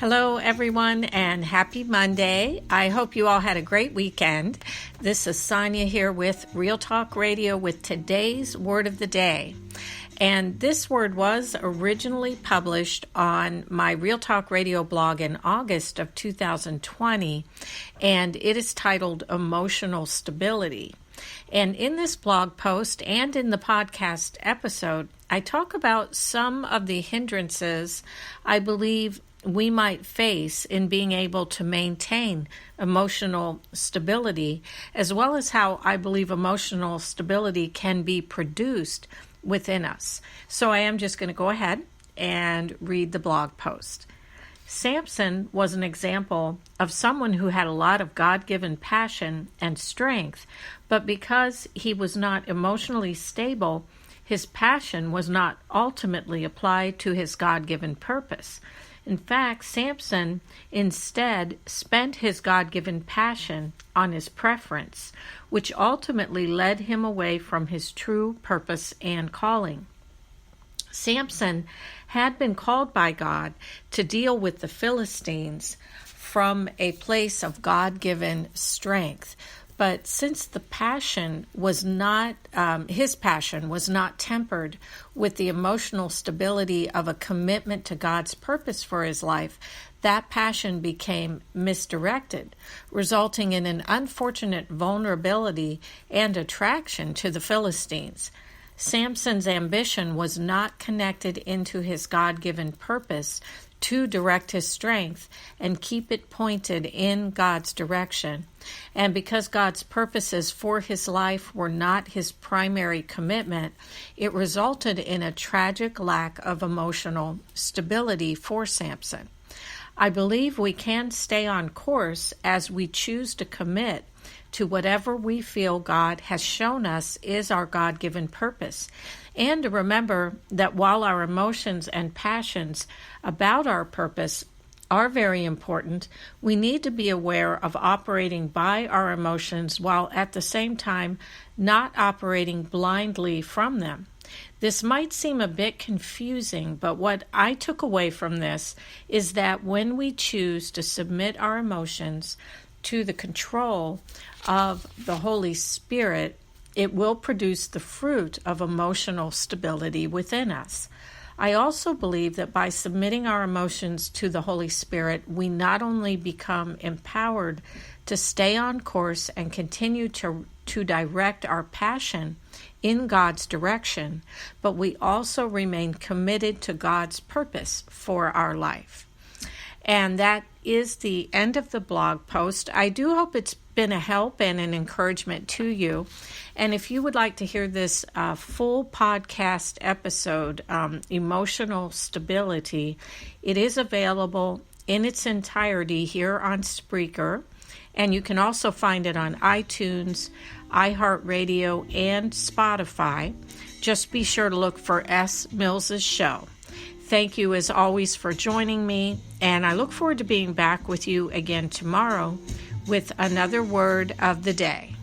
Hello, everyone, and happy Monday. I hope you all had a great weekend. This is Sonia here with Real Talk Radio with today's Word of the Day. And this word was originally published on my Real Talk Radio blog in August of 2020, and it is titled Emotional Stability. And in this blog post and in the podcast episode, I talk about some of the hindrances I believe we might face in being able to maintain emotional stability, as well as how I believe emotional stability can be produced within us. So I am just going to go ahead and read the blog post. Samson was an example of someone who had a lot of God-given passion and strength, but because he was not emotionally stable, his passion was not ultimately applied to his God-given purpose. In fact, Samson instead spent his God-given passion on his preference, which ultimately led him away from his true purpose and calling. Samson had been called by God to deal with the Philistines from a place of God-given strength. But since the passion was not, his passion was not tempered with the emotional stability of a commitment to God's purpose for his life, that passion became misdirected, resulting in an unfortunate vulnerability and attraction to the Philistines. Samson's ambition was not connected into his God-given purpose to direct his strength and keep it pointed in God's direction. And because God's purposes for his life were not his primary commitment, it resulted in a tragic lack of emotional stability for Samson. I believe we can stay on course as we choose to commit to whatever we feel God has shown us is our God-given purpose, and to remember that while our emotions and passions about our purpose are very important, we need to be aware of operating by our emotions while at the same time not operating blindly from them. This might seem a bit confusing, but what I took away from this is that when we choose to submit our emotions to the control of the Holy Spirit, it will produce the fruit of emotional stability within us. I also believe that by submitting our emotions to the Holy Spirit, we not only become empowered to stay on course and continue to direct our passion in God's direction, but we also remain committed to God's purpose for our life. And that is the end of the blog post. I do hope it's been a help and an encouragement to you. And if you would like to hear this full podcast episode, Emotional Stability, it is available in its entirety here on Spreaker. And you can also find it on iTunes, iHeartRadio, and Spotify. Just be sure to look for S. Mills's Show. Thank you as always for joining me, and I look forward to being back with you again tomorrow with another word of the day.